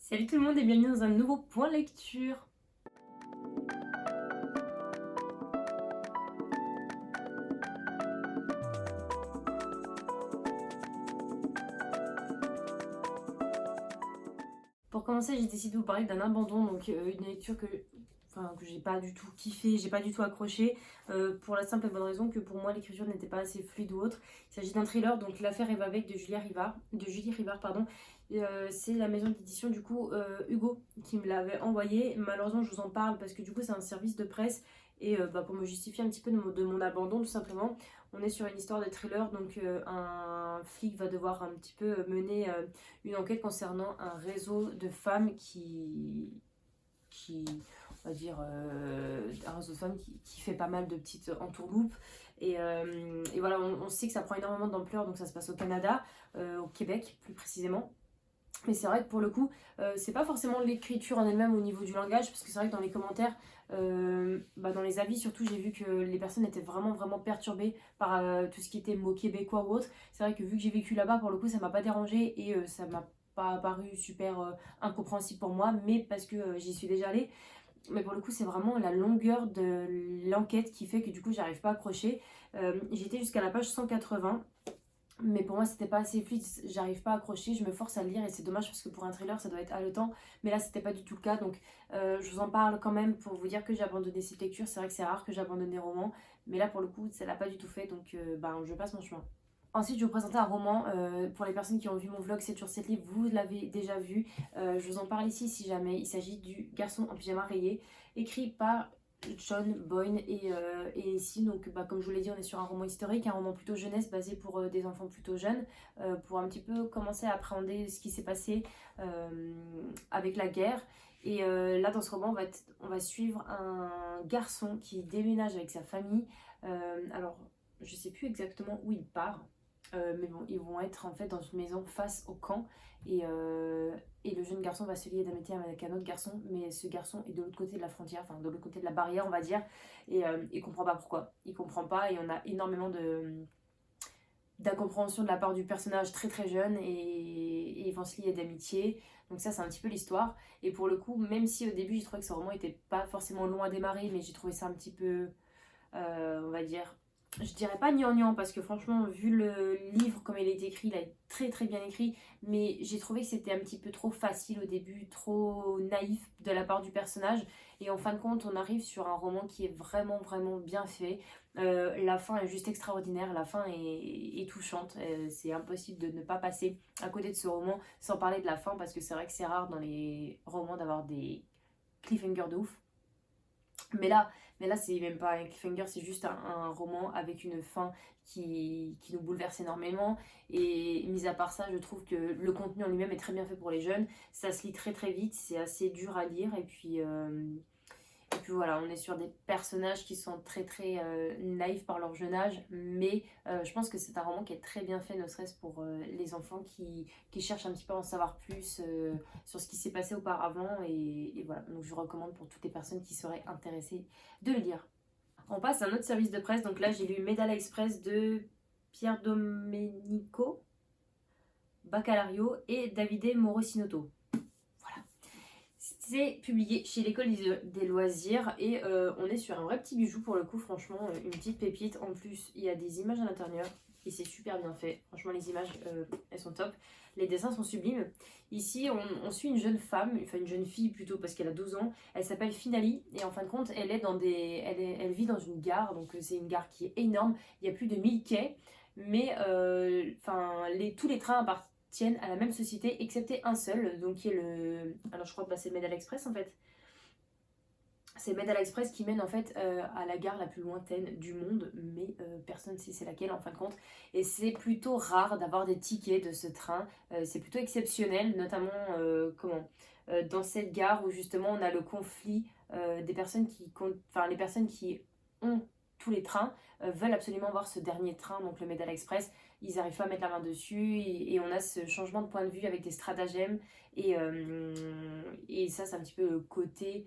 Salut tout le monde et bienvenue dans un nouveau point lecture. Pour commencer, j'ai décidé de vous parler d'un abandon, donc une lecture que j'ai pas du tout kiffé, j'ai pas du tout accroché, pour la simple et bonne raison que pour moi l'écriture n'était pas assez fluide ou autre. Il s'agit d'un thriller, donc L'affaire Eva Beck de Julie Rivard, pardon. C'est la maison d'édition du coup Hugo qui me l'avait envoyé. Malheureusement je vous en parle parce que du coup c'est un service de presse et pour me justifier un petit peu de mon abandon tout simplement. On est sur une histoire de thriller, donc un flic va devoir un petit peu mener une enquête concernant un réseau de femmes qui on va dire, un réseau de femmes qui fait pas mal de petites entourloupes. Et voilà, on sait que ça prend énormément d'ampleur, donc ça se passe au Canada, au Québec plus précisément. Mais c'est vrai que pour le coup, c'est pas forcément l'écriture en elle-même au niveau du langage, parce que c'est vrai que dans les commentaires, dans les avis surtout, j'ai vu que les personnes étaient vraiment perturbées par tout ce qui était mots québécois ou autre. C'est vrai que vu que j'ai vécu là-bas, pour le coup, ça m'a pas dérangé et ça m'a pas paru super incompréhensible pour moi, mais parce que j'y suis déjà allée. Mais pour le coup, c'est vraiment la longueur de l'enquête qui fait que du coup, j'arrive pas à accrocher. J'étais jusqu'à la page 180. Mais pour moi, c'était pas assez fluide, j'arrive pas à accrocher, je me force à le lire et c'est dommage parce que pour un thriller, ça doit être haletant. Mais là, c'était pas du tout le cas, donc je vous en parle quand même pour vous dire que j'ai abandonné cette lecture. C'est vrai que c'est rare que j'abandonne des romans, mais là, pour le coup, ça l'a pas du tout fait, donc je passe mon chemin. Ensuite, je vais vous présenter un roman. Pour les personnes qui ont vu mon vlog 7 jours 7 livres, vous l'avez déjà vu. Je vous en parle ici si jamais. Il s'agit du Garçon en pyjama rayé, écrit par John Boyne et ici donc comme je vous l'ai dit, on est sur un roman historique, un roman plutôt jeunesse basé pour des enfants plutôt jeunes, pour un petit peu commencer à appréhender ce qui s'est passé avec la guerre. Et là dans ce roman on va suivre un garçon qui déménage avec sa famille. Alors je sais plus exactement où il part, mais bon, ils vont être en fait dans une maison face au camp et le jeune garçon va se lier d'amitié avec un autre garçon, mais ce garçon est de l'autre côté de la frontière, enfin de l'autre côté de la barrière on va dire, et il comprend pas pourquoi. Il comprend pas et on a énormément d'incompréhension de la part du personnage très jeune et ils vont se lier d'amitié. Donc ça c'est un petit peu l'histoire. Et pour le coup, même si au début j'ai trouvé que ce roman était pas forcément long à démarrer, mais j'ai trouvé ça un petit peu, on va dire, je dirais pas gnangnan parce que franchement, vu le livre comme il est écrit, il est très bien écrit, mais j'ai trouvé que c'était un petit peu trop facile au début, trop naïf de la part du personnage. Et en fin de compte, on arrive sur un roman qui est vraiment bien fait. La fin est juste extraordinaire, la fin est touchante. C'est impossible de ne pas passer à côté de ce roman sans parler de la fin parce que c'est vrai que c'est rare dans les romans d'avoir des cliffhangers de ouf. Mais là, c'est même pas un cliffhanger, c'est juste un roman avec une fin qui nous bouleverse énormément. Et mis à part ça, je trouve que le contenu en lui-même est très bien fait pour les jeunes. Ça se lit très vite, c'est assez dur à lire. Et puis voilà, on est sur des personnages qui sont très naïfs par leur jeune âge, mais je pense que c'est un roman qui est très bien fait, ne serait-ce pour les enfants qui cherchent un petit peu à en savoir plus sur ce qui s'est passé auparavant. Et voilà, donc je recommande pour toutes les personnes qui seraient intéressées de le lire. On passe à un autre service de presse, donc là j'ai lu Medal Express de Pierre Domenico Baccalario et Davide Morosinotto. C'est publié chez l'école des loisirs et on est sur un vrai petit bijou pour le coup, franchement, une petite pépite. En plus, il y a des images à l'intérieur et c'est super bien fait. Franchement, les images, elles sont top. Les dessins sont sublimes. Ici, on suit une jeune femme, enfin une jeune fille plutôt parce qu'elle a 12 ans. Elle s'appelle Finali et en fin de compte, elle vit dans une gare. Donc c'est une gare qui est énorme. Il y a plus de 1000 quais. Mais tous les trains appartiennent à la même société, excepté un seul, donc qui est le... Alors je crois que c'est le Medal Express en fait. C'est Medal Express qui mène en fait à la gare la plus lointaine du monde, mais personne ne sait c'est laquelle en fin de compte. Et c'est plutôt rare d'avoir des tickets de ce train, c'est plutôt exceptionnel, notamment dans cette gare où justement on a le conflit des personnes les personnes qui ont tous les trains veulent absolument voir ce dernier train, donc le Medal Express. Ils n'arrivent pas à mettre la main dessus et on a ce changement de point de vue avec des stratagèmes et ça c'est un petit peu le côté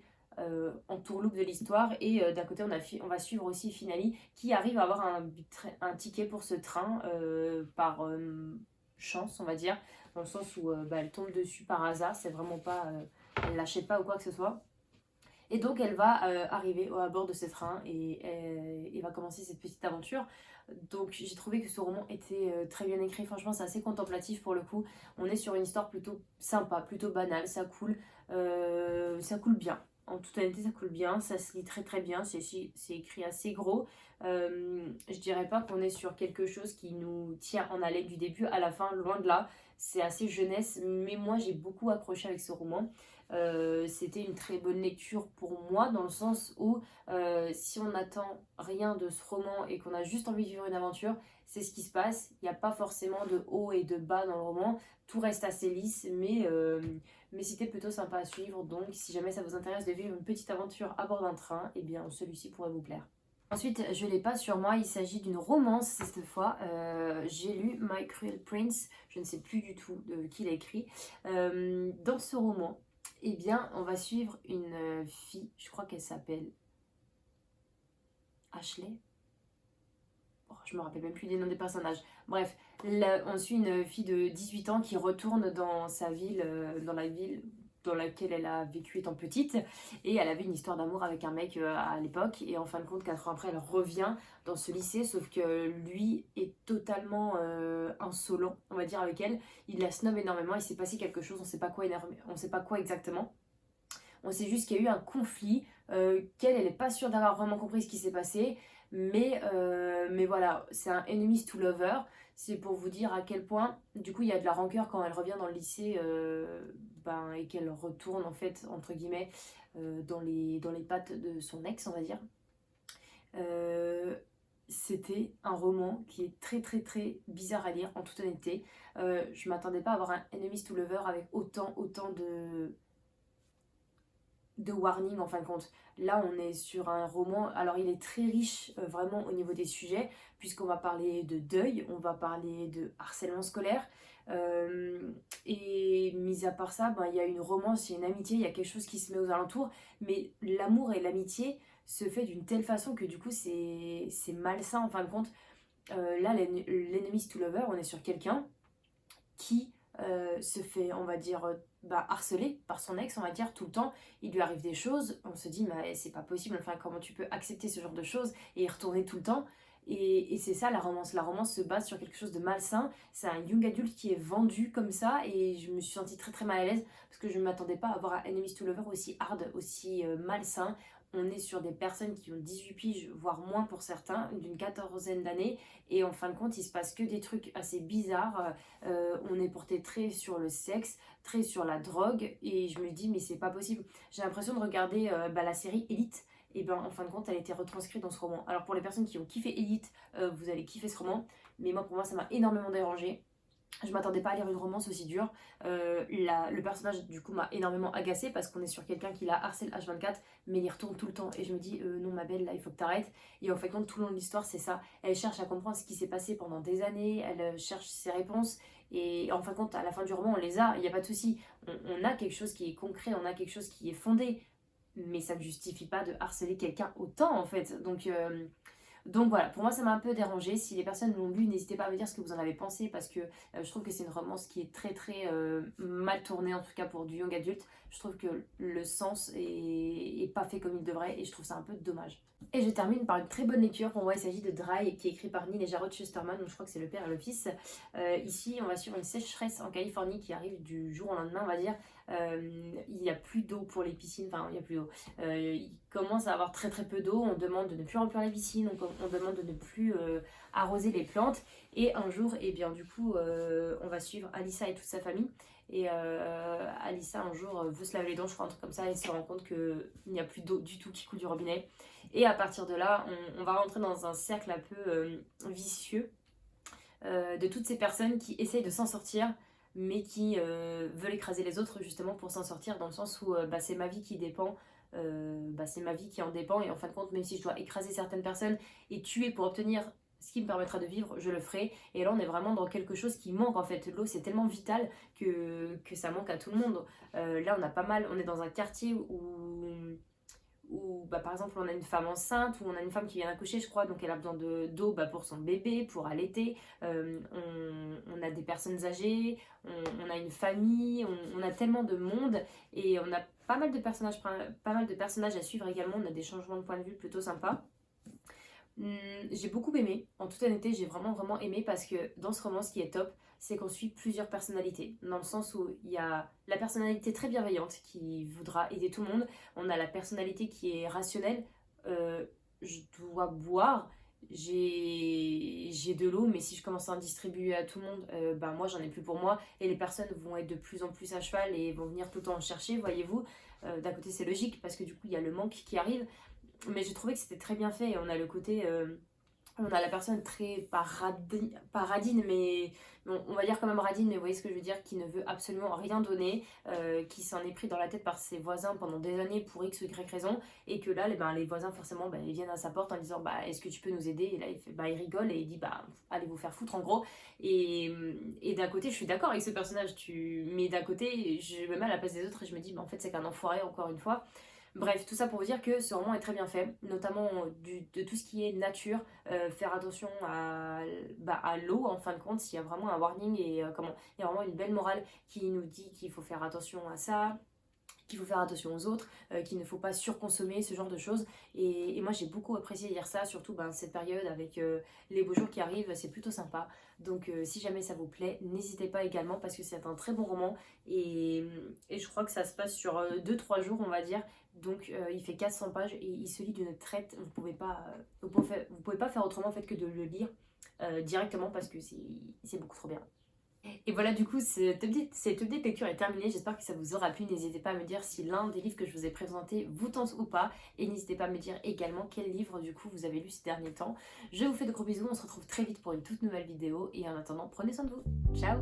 entourloupe de l'histoire. Et d'un côté on va suivre aussi Finali qui arrive à avoir un ticket pour ce train par chance on va dire. dans le sens où elle tombe dessus par hasard, c'est vraiment pas, elle l'achète pas ou quoi que ce soit. Et donc elle va arriver à bord de ce train et va commencer cette petite aventure. Donc j'ai trouvé que ce roman était très bien écrit, franchement c'est assez contemplatif pour le coup. On est sur une histoire plutôt sympa, plutôt banale, ça coule bien. En toute honnêteté ça coule bien, ça se lit très très bien, c'est écrit assez gros. Je dirais pas qu'on est sur quelque chose qui nous tient en haleine du début à la fin, loin de là. C'est assez jeunesse, mais moi j'ai beaucoup accroché avec ce roman. C'était une très bonne lecture pour moi dans le sens où si on n'attend rien de ce roman et qu'on a juste envie de vivre une aventure, c'est ce qui se passe. Il n'y a pas forcément de haut et de bas dans le roman, tout reste assez lisse, mais c'était plutôt sympa à suivre. Donc si jamais ça vous intéresse de vivre une petite aventure à bord d'un train, eh bien celui-ci pourrait vous plaire. Ensuite, je ne l'ai pas sur moi, il s'agit d'une romance cette fois. J'ai lu My Cruel Prince, je ne sais plus du tout de qui l'a écrit. Dans ce roman, eh bien, on va suivre une fille, je crois qu'elle s'appelle Ashley. Oh, je me rappelle même plus des noms des personnages. Bref, là, on suit une fille de 18 ans qui retourne dans sa ville, dans la ville dans laquelle elle a vécu étant petite, et elle avait une histoire d'amour avec un mec à l'époque, et en fin de compte 4 ans après elle revient dans ce lycée, sauf que lui est totalement insolent on va dire avec elle, il la snob énormément, il s'est passé quelque chose, on sait pas quoi exactement, on sait juste qu'il y a eu un conflit, qu'elle elle n'est pas sûre d'avoir vraiment compris ce qui s'est passé, mais voilà, c'est un enemies to lover. C'est pour vous dire à quel point, du coup, il y a de la rancœur quand elle revient dans le lycée et qu'elle retourne, en fait, entre guillemets, dans les pattes de son ex, on va dire. C'était un roman qui est très très très bizarre à lire, en toute honnêteté. Je m'attendais pas à avoir un enemies to lover avec autant de warning en fin de compte. Là, on est sur un roman, alors il est très riche vraiment au niveau des sujets, puisqu'on va parler de deuil, on va parler de harcèlement scolaire, et mis à part ça, il y a une romance, il y a une amitié, il y a quelque chose qui se met aux alentours, mais l'amour et l'amitié se fait d'une telle façon que du coup c'est malsain en fin de compte. Là, l'enemies to lover, on est sur quelqu'un qui se fait, on va dire, harceler par son ex, on va dire, tout le temps. Il lui arrive des choses, on se dit, mais c'est pas possible, enfin, comment tu peux accepter ce genre de choses et y retourner tout le temps. Et c'est ça la romance. La romance se base sur quelque chose de malsain. C'est un young adulte qui est vendu comme ça, et je me suis sentie très très mal à l'aise parce que je ne m'attendais pas à avoir un enemies to lover aussi hard, aussi malsain. On est sur des personnes qui ont 18 piges, voire moins pour certains, d'une quatorzaine d'années. Et en fin de compte, il se passe que des trucs assez bizarres. On est porté très sur le sexe, très sur la drogue. Et je me dis, mais c'est pas possible. J'ai l'impression de regarder la série Elite. Et en fin de compte, elle a été retranscrite dans ce roman. Alors pour les personnes qui ont kiffé Elite, vous allez kiffer ce roman. Mais moi, pour moi, ça m'a énormément dérangé. Je m'attendais pas à lire une romance aussi dure. Le personnage du coup m'a énormément agacée parce qu'on est sur quelqu'un qui la harcèle H24 mais il y retourne tout le temps. Et je me dis non ma belle, là il faut que t'arrêtes. Et en fait quand tout le long de l'histoire c'est ça. Elle cherche à comprendre ce qui s'est passé pendant des années, elle cherche ses réponses. Et en fin de compte à la fin du roman on les a, il n'y a pas de souci. On a quelque chose qui est concret, on a quelque chose qui est fondé. Mais ça ne justifie pas de harceler quelqu'un autant en fait. Donc voilà, pour moi ça m'a un peu dérangé. Si les personnes l'ont lu, n'hésitez pas à me dire ce que vous en avez pensé parce que je trouve que c'est une romance qui est très très mal tournée, en tout cas pour du young adulte. Je trouve que le sens est pas fait comme il devrait et je trouve ça un peu dommage. Et je termine par une très bonne lecture. Pour moi, il s'agit de Dry, qui est écrit par Neil et Jarrod Shusterman, donc je crois que c'est le père et le fils. Ici, on va suivre une sécheresse en Californie qui arrive du jour au lendemain, on va dire. Il n'y a plus d'eau pour les piscines, enfin, il n'y a plus d'eau. Il commence à avoir très très peu d'eau. On demande de ne plus remplir les piscines, on demande de ne plus arroser les plantes. Et un jour, et bien du coup, on va suivre Alyssa et toute sa famille. Et Alyssa un jour veut se laver les dents, je crois, un truc comme ça, et se rend compte qu'il n'y a plus d'eau du tout qui coule du robinet. Et à partir de là, on va rentrer dans un cercle un peu vicieux de toutes ces personnes qui essayent de s'en sortir, mais qui veulent écraser les autres justement pour s'en sortir, dans le sens où c'est ma vie qui dépend, c'est ma vie qui en dépend, et en fin de compte, même si je dois écraser certaines personnes et tuer pour obtenir ce qui me permettra de vivre, je le ferai. Et là on est vraiment dans quelque chose qui manque en fait. L'eau c'est tellement vital que ça manque à tout le monde. Là on est dans un quartier où bah, par exemple on a une femme enceinte ou on a une femme qui vient d'accoucher je crois, donc elle a besoin d'eau bah, pour son bébé, pour allaiter. On a des personnes âgées, on a une famille, on a tellement de monde et on a pas mal de personnages à suivre également, on a des changements de point de vue plutôt sympas. J'ai beaucoup aimé, en toute honnêteté, j'ai vraiment vraiment aimé parce que dans ce roman, ce qui est top, c'est qu'on suit plusieurs personnalités. Dans le sens où il y a la personnalité très bienveillante qui voudra aider tout le monde, on a la personnalité qui est rationnelle, euh, je dois boire, j'ai de l'eau, mais si je commence à en distribuer à tout le monde, bah moi j'en ai plus pour moi et les personnes vont être de plus en plus à cheval et vont venir tout le temps en chercher, voyez-vous. D'un côté, c'est logique parce que du coup, il y a le manque qui arrive. Mais j'ai trouvé que c'était très bien fait. Et on a le côté. On a la personne très pas radine, mais bon, on va dire quand même radine, mais vous voyez ce que je veux dire, qui ne veut absolument rien donner, qui s'en est pris dans la tête par ses voisins pendant des années pour X ou Y raison, et que là, les voisins, forcément, bah, ils viennent à sa porte en disant bah, est-ce que tu peux nous aider? Et là, il rigole et il dit bah, allez vous faire foutre en gros. Et d'un côté, je suis d'accord avec ce personnage, mais d'un côté, je me mets à la place des autres et je me dis bah, en fait, c'est qu'un enfoiré, encore une fois. Bref, tout ça pour vous dire que ce roman est très bien fait, notamment de tout ce qui est nature, faire attention à l'eau en fin de compte, s'il y a vraiment un warning et il y a vraiment une belle morale qui nous dit qu'il faut faire attention à ça, qu'il faut faire attention aux autres, qu'il ne faut pas surconsommer, ce genre de choses. Et moi j'ai beaucoup apprécié lire ça, surtout cette période avec les beaux jours qui arrivent, c'est plutôt sympa. Donc si jamais ça vous plaît, n'hésitez pas également parce que c'est un très bon roman et je crois que ça se passe sur 2-3 jours on va dire. Donc il fait 400 pages et il se lit d'une traite, vous pouvez pas faire autrement en fait que de le lire directement parce que c'est beaucoup trop bien. Et voilà, du coup, cette update lecture est terminée. J'espère que ça vous aura plu. N'hésitez pas à me dire si l'un des livres que je vous ai présentés vous tente ou pas. Et n'hésitez pas à me dire également quel livre, du coup, vous avez lu ces derniers temps. Je vous fais de gros bisous. On se retrouve très vite pour une toute nouvelle vidéo. Et en attendant, prenez soin de vous. Ciao!